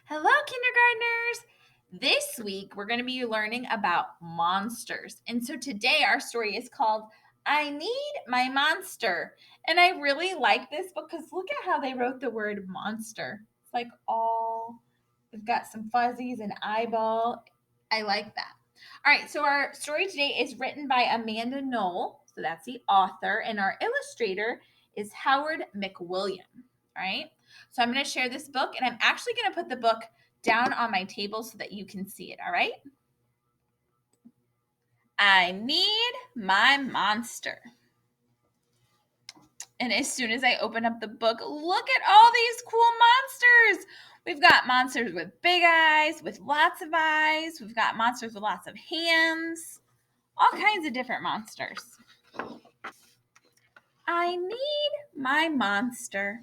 Hello, kindergartners! This week we're going to be learning about monsters. And so today our story is called I Need My Monster. And I really like this because look at how they wrote the word monster. It's like they've got some fuzzies and eyeball. I like that. All right, so our story today is written by Amanda Knoll. So that's the author. And our illustrator is Howard McWilliam. All right. So I'm going to share this book and I'm actually going to put the book down on my table so that you can see it. All right. I need my monster. And as soon as I open up the book, look at all these cool monsters. We've got monsters with big eyes, with lots of eyes. We've got monsters with lots of hands, all kinds of different monsters. I need my monster.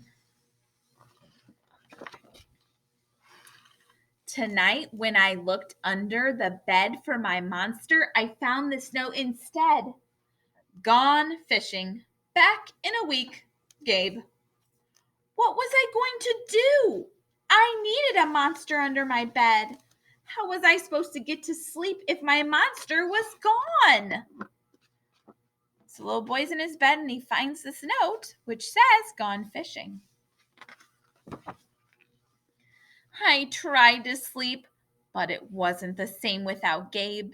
Tonight, when I looked under the bed for my monster, I found this note instead. Gone fishing. Back in a week, Gabe. What was I going to do? I needed a monster under my bed. How was I supposed to get to sleep if my monster was gone? So the little boy's in his bed and he finds this note which says, gone fishing. I tried to sleep, but it wasn't the same without Gabe.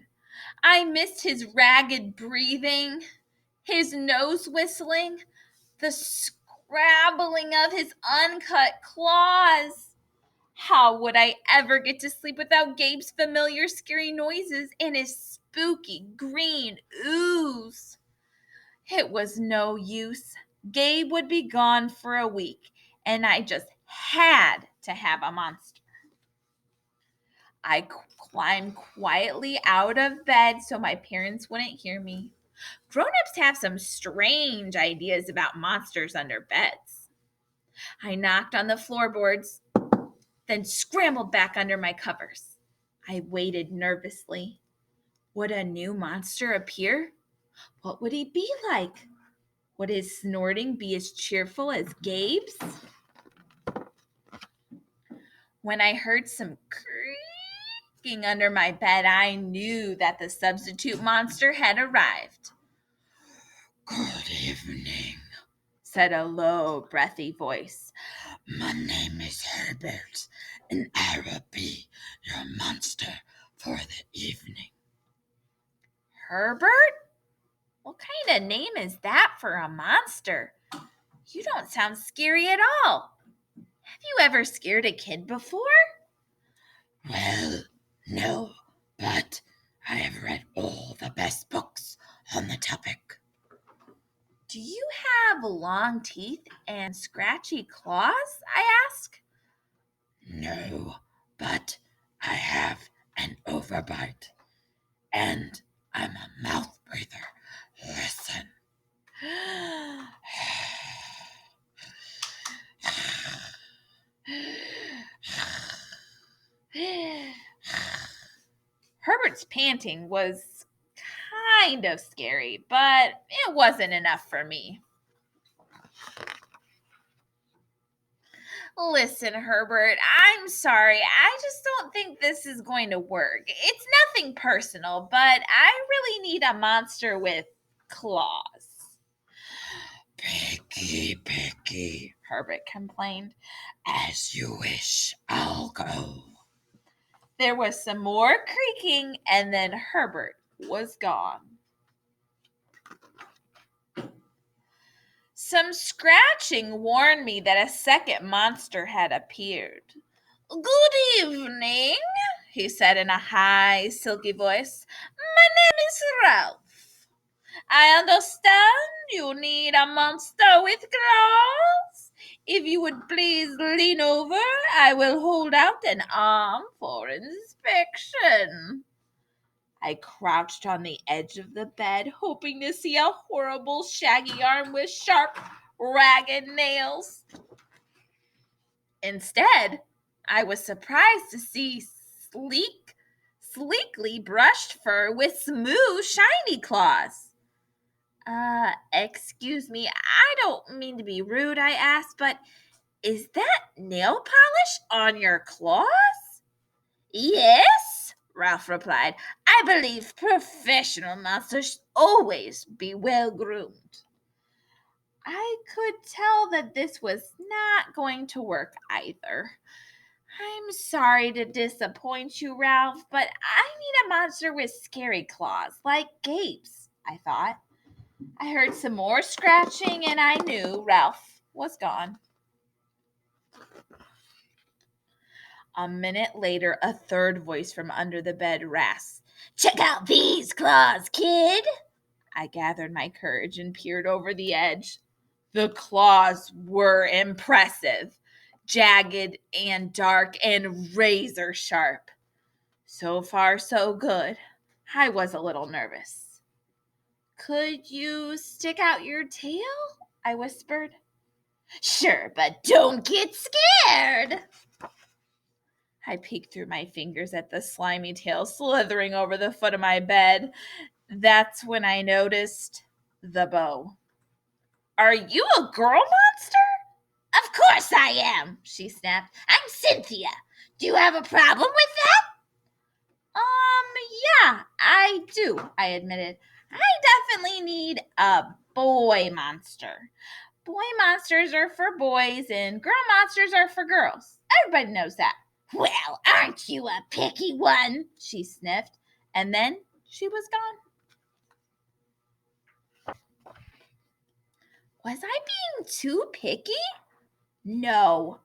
I missed his ragged breathing, his nose whistling, the scrabbling of his uncut claws. How would I ever get to sleep without Gabe's familiar scary noises and his spooky green ooze? It was no use. Gabe would be gone for a week, and I just had to have a monster. I climbed quietly out of bed so my parents wouldn't hear me. Grown-ups have some strange ideas about monsters under beds. I knocked on the floorboards, then scrambled back under my covers. I waited nervously. Would a new monster appear? What would he be like? Would his snorting be as cheerful as Gabe's? When I heard some creaking under my bed, I knew that the substitute monster had arrived. Good evening, said a low, breathy voice. My name is Herbert, and I will be your monster for the evening. Herbert? What kind of name is that for a monster? You don't sound scary at all. Have you ever scared a kid before? Well, no, but I have read all the best books on the topic. Do you have long teeth and scratchy claws? I asked. No, but I have an overbite, and I'm a mouth breather. Listen. Herbert's panting was kind of scary, but it wasn't enough for me. Listen, Herbert, I'm sorry. I just don't think this is going to work. It's nothing personal, but I really need a monster with claws. Picky, Herbert complained. As you wish, I'll go. There was some more creaking, and then Herbert was gone. Some scratching warned me that a second monster had appeared. Good evening, he said in a high, silky voice. My name is Ralph. I understand you need a monster with claws. If you would please lean over, I will hold out an arm for inspection. I crouched on the edge of the bed, hoping to see a horrible, shaggy arm with sharp, ragged nails. Instead, I was surprised to see sleekly brushed fur with smooth, shiny claws. Excuse me, I don't mean to be rude, I asked, but is that nail polish on your claws? Yes, Ralph replied. I believe professional monsters should always be well groomed. I could tell that this was not going to work either. I'm sorry to disappoint you, Ralph, but I need a monster with scary claws, like Gabe's, I thought. I heard some more scratching and I knew Ralph was gone. A minute later, a third voice from under the bed rasped, Check out these claws, kid! I gathered my courage and peered over the edge. The claws were impressive, jagged and dark and razor sharp. So far, so good. I was a little nervous. Could you stick out your tail? I whispered. Sure, but don't get scared. I peeked through my fingers at the slimy tail slithering over the foot of my bed. That's when I noticed the bow. Are you a girl monster? Of course I am, she snapped. I'm Cynthia. Do you have a problem with that? Yeah, I do, I admitted. I definitely need a boy monster. Boy monsters are for boys and girl monsters are for girls. Everybody knows that. Well, aren't you a picky one? She sniffed, and then she was gone. Was I being too picky? No.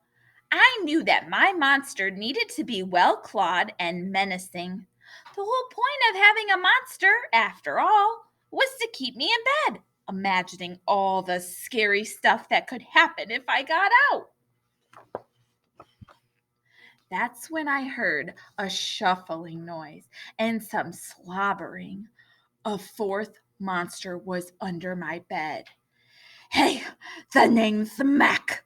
I knew that my monster needed to be well clawed and menacing. The whole point of having a monster, after all, was to keep me in bed, imagining all the scary stuff that could happen if I got out. That's when I heard a shuffling noise and some slobbering. A fourth monster was under my bed. Hey, the name's Mac.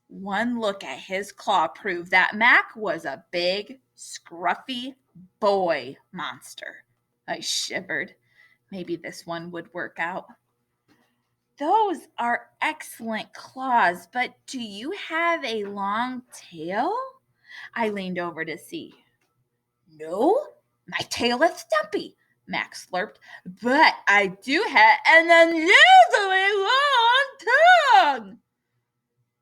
One look at his claw proved that Mac was a big, scruffy boy monster. I shivered. Maybe this one would work out. Those are excellent claws, but do you have a long tail? I leaned over to see. No, my tail is stumpy, Max slurped, but I do have an unusually long tongue.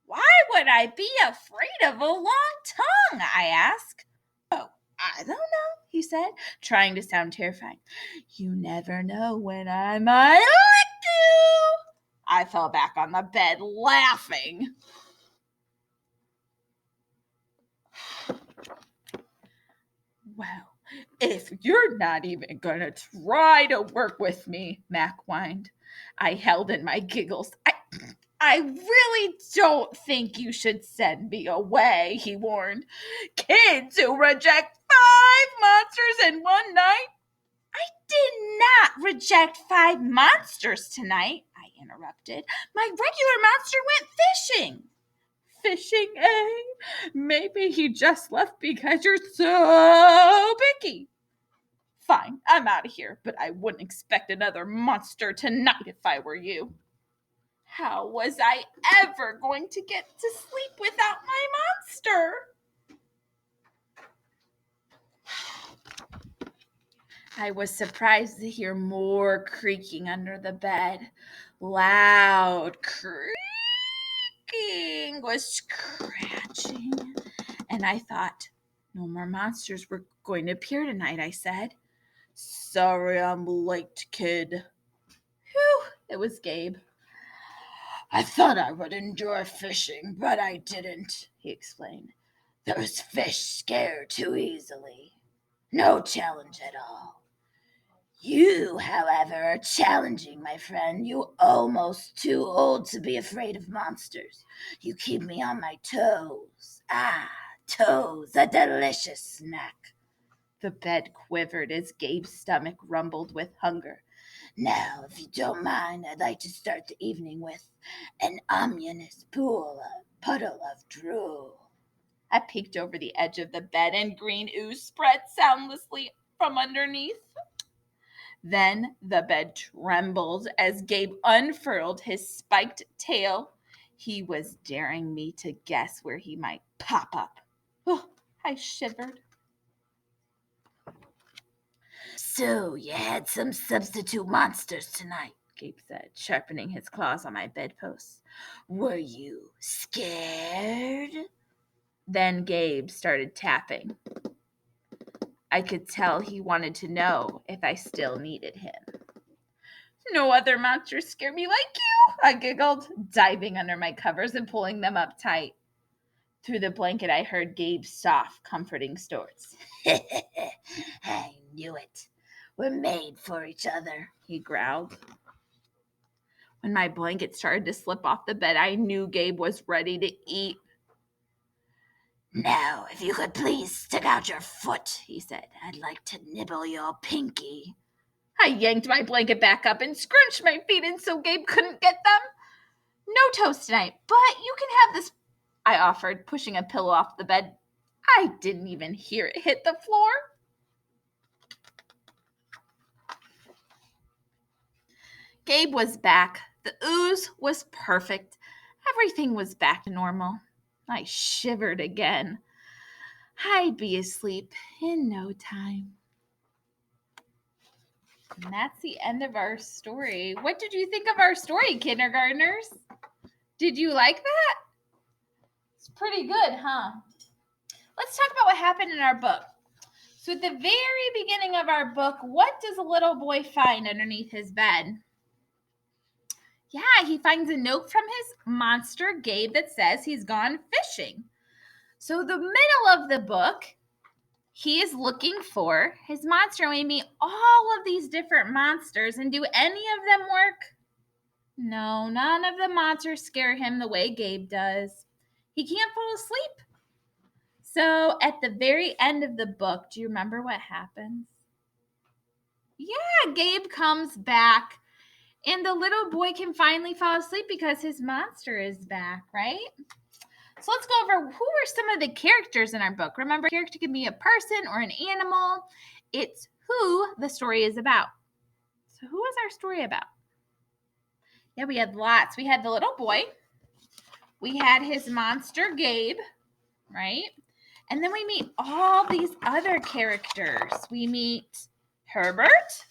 Why would I be afraid of a long tongue? I asked. Oh, I don't know, he said, trying to sound terrifying. You never know when I might lick you. I fell back on the bed laughing. Well, if you're not even going to try to work with me, Mac whined. I held in my giggles. I really don't think you should send me away, he warned. Kids who reject 5 monsters in one night? I did not reject 5 monsters tonight, I interrupted. My regular monster went fishing. Fishing, eh? Maybe he just left because you're so picky. Fine, I'm out of here, but I wouldn't expect another monster tonight if I were you. How was I ever going to get to sleep without my monster? I was surprised to hear more creaking under the bed. Loud creaking was scratching. And I thought, no more monsters were going to appear tonight, I said. Sorry I'm late, kid. Whew, it was Gabe. I thought I would enjoy fishing, but I didn't, he explained. Those fish scare too easily. No challenge at all. You, however, are challenging, my friend. You're almost too old to be afraid of monsters. You keep me on my toes. Ah, toes, a delicious snack. The bed quivered as Gabe's stomach rumbled with hunger. Now, if you don't mind, I'd like to start the evening with an ominous puddle of drool. I peeked over the edge of the bed and green ooze spread soundlessly from underneath. Then the bed trembled as Gabe unfurled his spiked tail. He was daring me to guess where he might pop up. Oh, I shivered. So you had some substitute monsters tonight, Gabe said, sharpening his claws on my bedpost. Were you scared? Then Gabe started tapping. I could tell he wanted to know if I still needed him. No other monsters scare me like you, I giggled, diving under my covers and pulling them up tight. Through the blanket, I heard Gabe's soft, comforting snores. I knew it. We're made for each other, he growled. When my blanket started to slip off the bed, I knew Gabe was ready to eat. Now, if you could please stick out your foot, he said. I'd like to nibble your pinky. I yanked my blanket back up and scrunched my feet in so Gabe couldn't get them. No toast tonight, but you can have this, I offered, pushing a pillow off the bed. I didn't even hear it hit the floor. Gabe was back. The ooze was perfect. Everything was back to normal. I shivered again. I'd be asleep in no time. And that's the end of our story. What did you think of our story, kindergartners? Did you like that? It's pretty good, huh? Let's talk about what happened in our book. So at the very beginning of our book, what does a little boy find underneath his bed? Yeah, he finds a note from his monster, Gabe, that says he's gone fishing. So the middle of the book, he is looking for his monster. We meet all of these different monsters, and do any of them work? No, none of the monsters scare him the way Gabe does. He can't fall asleep. So at the very end of the book, do you remember what happens? Yeah, Gabe comes back, and the little boy can finally fall asleep because his monster is back, right? So let's go over who are some of the characters in our book. Remember, a character can be a person or an animal. It's who the story is about. So who is our story about? Yeah, we had lots. We had the little boy. We had his monster, Gabe, right? And then we meet all these other characters. We meet Herbert,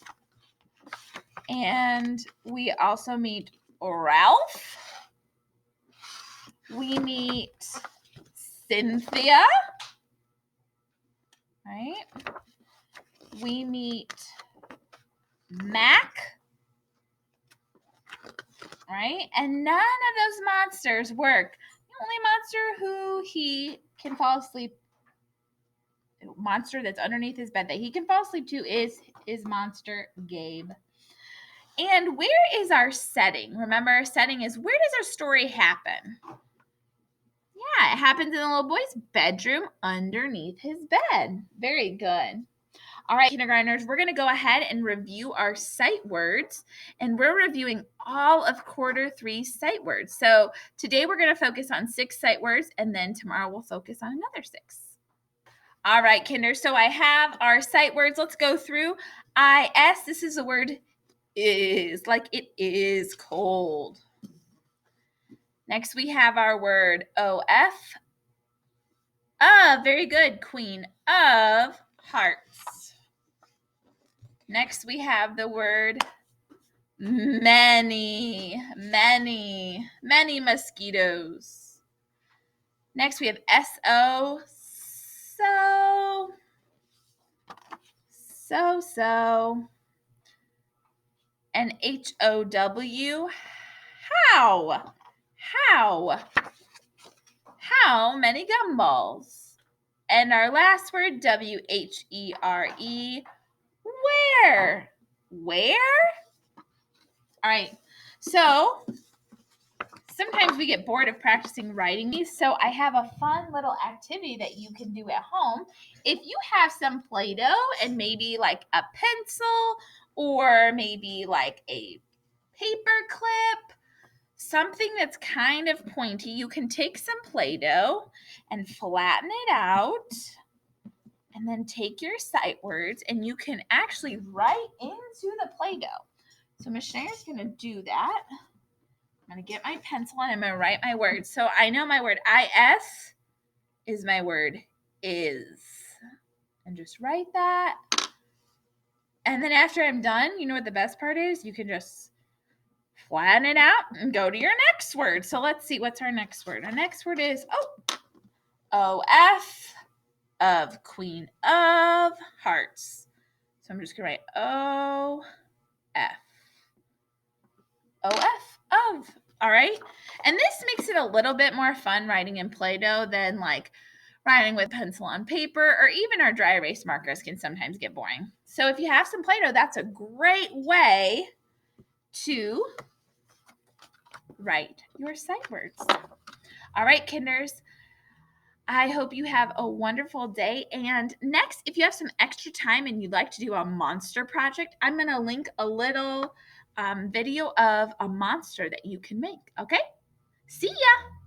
and we also meet Ralph. We meet Cynthia, right? We meet Mac, right? And none of those monsters work. The only monster who he can fall asleep, monster that's underneath his bed that he can fall asleep to is monster Gabe. And where is our setting? Remember, our setting is, where does our story happen? Yeah, it happens in the little boy's bedroom underneath his bed. Very good. All right, kindergartners, we're going to go ahead and review our sight words, and we're reviewing all of quarter 3 sight words. So today we're going to focus on 6 sight words, and then tomorrow we'll focus on another 6. All right, kinder, so I have our sight words. Let's go through. IS, this is the word is, like it is cold. Next, we have our word OF. Very good, Queen of Hearts. Next, we have the word many mosquitoes. Next, we have SO, so. And HOW, how many gumballs? And our last word, WHERE, where? All right, so sometimes we get bored of practicing writing these, so I have a fun little activity that you can do at home. If you have some Play-Doh and maybe like a pencil or maybe like a paper clip, something that's kind of pointy, you can take some Play-Doh and flatten it out, and then take your sight words and you can actually write into the Play-Doh. So Miss Schneider's going to do that. I'm going to get my pencil and I'm going to write my words. So I know my word IS is my word is. And just write that. And then after I'm done, you know what the best part is? You can just flatten it out and go to your next word. So let's see, what's our next word? Our next word is OF of Queen of Hearts. So I'm just going to write OF. OF of. All right. And this makes it a little bit more fun writing in Play-Doh than like writing with pencil on paper, or even our dry erase markers can sometimes get boring. So if you have some Play-Doh, that's a great way to write your sight words. All right, kinders. I hope you have a wonderful day. And next, if you have some extra time and you'd like to do a monster project, I'm going to link a little video of a monster that you can make. Okay? See ya!